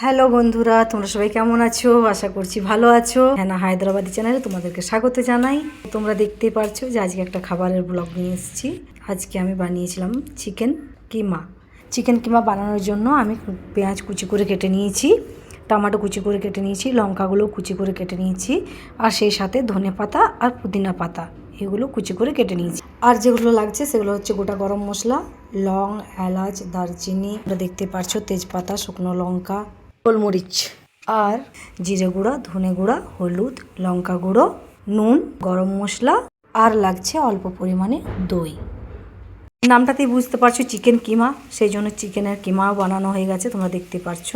Hello বন্ধুরা, তোমরা সবাই কেমন আছো? আশা করছি ভালো আছো। হ্যাঁ, হায়দ্রাবাদি চ্যানেলে তোমাদেরকে স্বাগত জানাই। তোমরা দেখতেই পারছো যে আজকে একটা খাবারের ব্লগ নিয়ে এসেছি। আজকে আমি বানিয়েছিলাম চিকেন কিমা। চিকেন কিমা বানানোর জন্য আমি পেঁয়াজ কুচি করে কেটে নিয়েছি, টমেটো কুচি করে কেটে নিয়েছি, লঙ্কাগুলো কুচি করে কেটে নিয়েছি, আর সেই সাথে ধনে পাতা আর পুদিনা পাতা এগুলো কুচি করে কেটে নিয়েছি। আর যেগুলো লাগছে সেগুলো হচ্ছে গোটা গরম মশলা, লং, এলাচ, দারচিনি, দেখতে পাচ্ছ তেজপাতা, শুকনো লঙ্কা, গোলমরিচ, আর জিরে গুঁড়া, ধনে গুঁড়া, হলুদ, লঙ্কা গুঁড়ো, নুন, গরম মশলা, আর লাগছে অল্প পরিমাণে দই। নামটাতেই বুঝতে পারছো চিকেন কিমা, সেই জন্য চিকেনের কিমাও বানানো হয়ে গেছে, তোমরা দেখতে পাচ্ছ।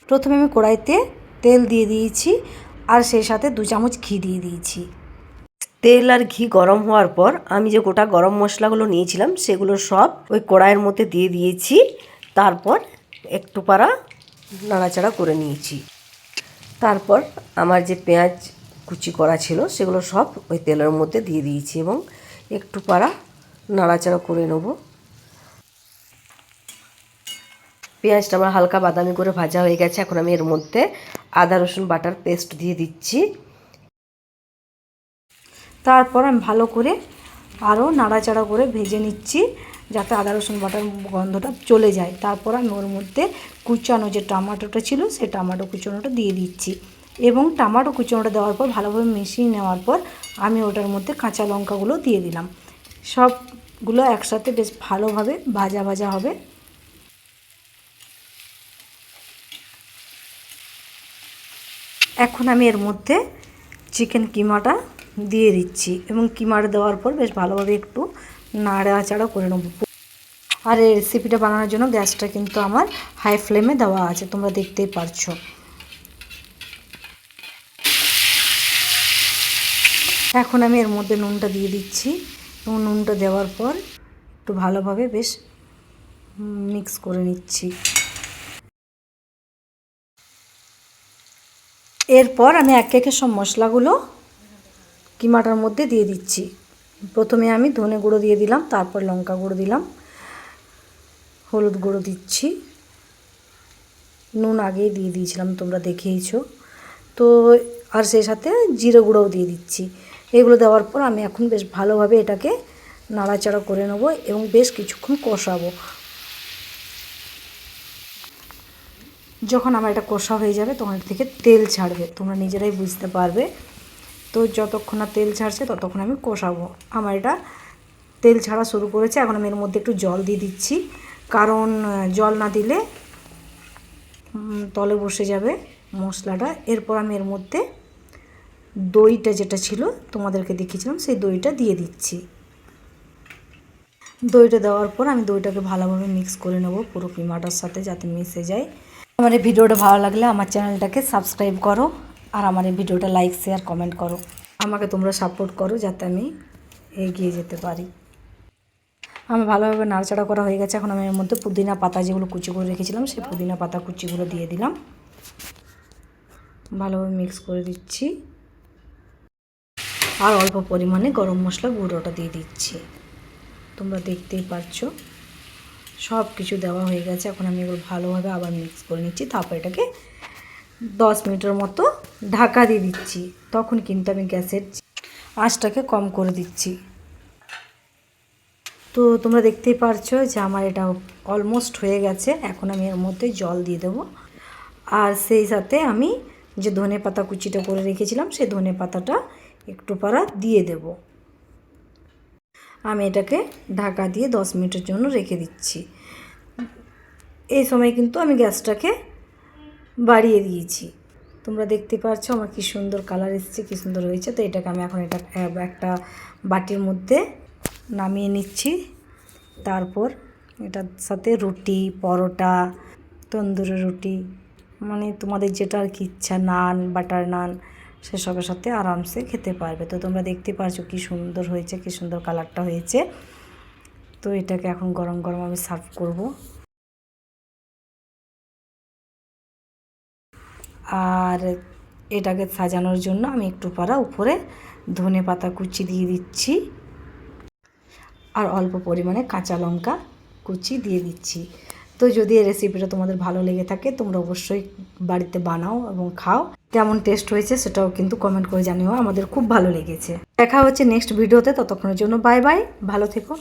প্রথমে আমি কড়াইতে তেল দিয়ে দিয়েছি আর সেই সাথে 2 চামচ ঘি দিয়ে দিয়েছি। তেল আর ঘি গরম হওয়ার পর আমি যে গোটা গরম মশলাগুলো নিয়েছিলাম সেগুলো সব ওই কড়াইয়ের মধ্যে দিয়ে দিয়েছি। তারপর একটু পারা নাড়াচাড়া করে নিয়েছি। তারপর আমার যে পেঁয়াজ কুচি করা ছিল সেগুলো সব ওই তেলের মধ্যে দিয়ে দিয়েছি এবং একটু পারা নাড়াচাড়া করে নেব। পেঁয়াজটা আমার হালকা বাদামি করে ভাজা হয়ে গেছে। এখন আমি এর মধ্যে আদা রসুন বাটার পেস্ট দিয়ে দিচ্ছি। তারপর আমি ভালো করে আরও নাড়াচাড়া করে ভেজে নিচ্ছি যাতে আদা রসুন বাটার গন্ধটা চলে যায়। তারপর আমি ওর মধ্যে কুচানো যে টমেটোটা ছিল সেই টমেটো কুচানোটা দিয়ে দিচ্ছি এবং টমেটো কুচানোটা দেওয়ার পর ভালোভাবে মিশিয়ে নেওয়ার পর আমি ওটার মধ্যে কাঁচা লঙ্কাগুলো দিয়ে দিলাম। সবগুলো একসাথে বেশ ভালোভাবে ভাজা ভাজা হবে। এখন আমি এর মধ্যে চিকেন কিমাটা দিয়ে দিচ্ছি এবং কিমাটা দেওয়ার পর বেশ ভালোভাবে একটু নাড়াচাড়া করে নেব। আর এই রেসিপিটা বানানোর জন্য গ্যাসটা কিন্তু আমার হাই ফ্লেমে দেওয়া আছে, তোমরা দেখতেই পারছো। এখন আমি এর মধ্যে নুনটা দিয়ে দিচ্ছি এবং নুনটা দেওয়ার পর একটু ভালোভাবে বেশ মিক্স করে নিচ্ছি। এরপর আমি একে একে সব মশলাগুলো কিমাটার মধ্যে দিয়ে দিচ্ছি। প্রথমে আমি ধনে গুঁড়ো দিয়ে দিলাম, তারপর লঙ্কা গুঁড়ো দিলাম, হলুদ গুঁড়ো দিচ্ছি, নুন আগেই দিয়ে দিয়েছিলাম তোমরা দেখেইছো তো, আর সেই সাথে জিরে গুঁড়োও দিয়ে দিচ্ছি। এগুলো দেওয়ার পর আমি এখন বেশ ভালোভাবে এটাকে নাড়াচাড়া করে নেব এবং বেশ কিছুক্ষণ কষাবো। যখন আমার এটা কষা হয়ে যাবে তখন এটা থেকে তেল ছাড়বে, তোমরা নিজেরাই বুঝতে পারবে। তো যতক্ষণ না তেল ছাড়ছে ততক্ষণ আমি কষাবো। আমার এটা তেল ছাড়া শুরু করেছে। এখন আমি এর মধ্যে একটু জল দিয়ে দিচ্ছি, কারণ জল না দিলে তলে বসে যাবে মশলাটা। এরপর আমি এর মধ্যে দইটা যেটা ছিল তোমাদেরকে দেখিয়েছিলাম সেই দইটা দিয়ে দিচ্ছি। দইটা দেওয়ার পর আমি দইটাকে ভালোভাবে মিক্স করে নেব পুরো কিমাটার সাথে যাতে মিশে যায়। আমার এই ভিডিওটা ভালো লাগলে আমার চ্যানেলটাকে সাবস্ক্রাইব করো আর আমার এই ভিডিওটা লাইক শেয়ার কমেন্ট করো। আমাকে তোমরা সাপোর্ট করো যাতে আমি এগিয়ে যেতে পারি। আমার ভালোভাবে নাড়াচাড়া করা হয়ে গেছে। এখন আমি এর মধ্যে পুদিনা পাতা যেগুলো কুচি করে রেখেছিলাম সেই পুদিনা পাতা কুচিগুলো দিয়ে দিলাম, ভালোভাবে মিক্স করে দিচ্ছি আর অল্প পরিমাণে গরম মশলা গুঁড়োটা দিয়ে দিচ্ছি। তোমরা দেখতেই পারছো সব কিছু দেওয়া হয়ে গেছে। এখন আমি এগুলো ভালোভাবে আবার মিক্স করে নিচ্ছি। তারপর এটাকে 10 মিনিটের মতো ঢাকা দিয়ে দিচ্ছি। তখন কিন্তু আমি গ্যাসের আঁচটাকে কম করে দিচ্ছি। তো তোমরা দেখতেই পারছো যে আমার এটা অলমোস্ট হয়ে গেছে। এখন আমি এর মধ্যে জল দিয়ে দেবো আর সেই সাথে আমি যে ধনে পাতা কুচিটা করে রেখেছিলাম সেই ধনে পাতাটা একটু পারা দিয়ে দেব। আমি এটাকে ঢাকা দিয়ে 10 মিনিটের জন্য রেখে দিচ্ছি। এই সময় কিন্তু আমি গ্যাসটাকে বাড়িয়ে দিয়েছি। তোমরা দেখতে পাচ্ছ আমার কি সুন্দর কালার এসেছে, কি সুন্দর হয়েছে। তো এটাকে আমি এখন একটা বাটির মধ্যে নামিয়ে নিচ্ছি। তারপর এটার সাথে রুটি, পরোটা, তন্দুরি রুটি, মানে তোমাদের যেটা আর কি ইচ্ছা, নান, বাটার নান, সেসবের সাথে আরামসে খেতে পারবে। তো তোমরা দেখতে পাচ্ছ কি সুন্দর হয়েছে, কি সুন্দর কালারটা হয়েছে। তো এটাকে এখন গরম গরম আমি সার্ভ করব। আর এটাকে সাজানোর জন্য আমি একটু পারা উপরে ধনে পাতা কুচি দিয়ে দিচ্ছি আর অল্প পরিমাণে কাঁচা লঙ্কা কুচি দিয়ে দিচ্ছি। তো যদি এই রেসিপিটা তোমাদের ভালো লেগে থাকে তোমরা অবশ্যই বাড়িতে বানাও এবং খাও। কেমন টেস্ট হয়েছে সেটাও কিন্তু কমেন্ট করে জানিও, আমাদের খুব ভালো লেগেছে। দেখা হচ্ছে নেক্সট ভিডিওতে, ততক্ষণের জন্য বাই বাই, ভালো থেকো।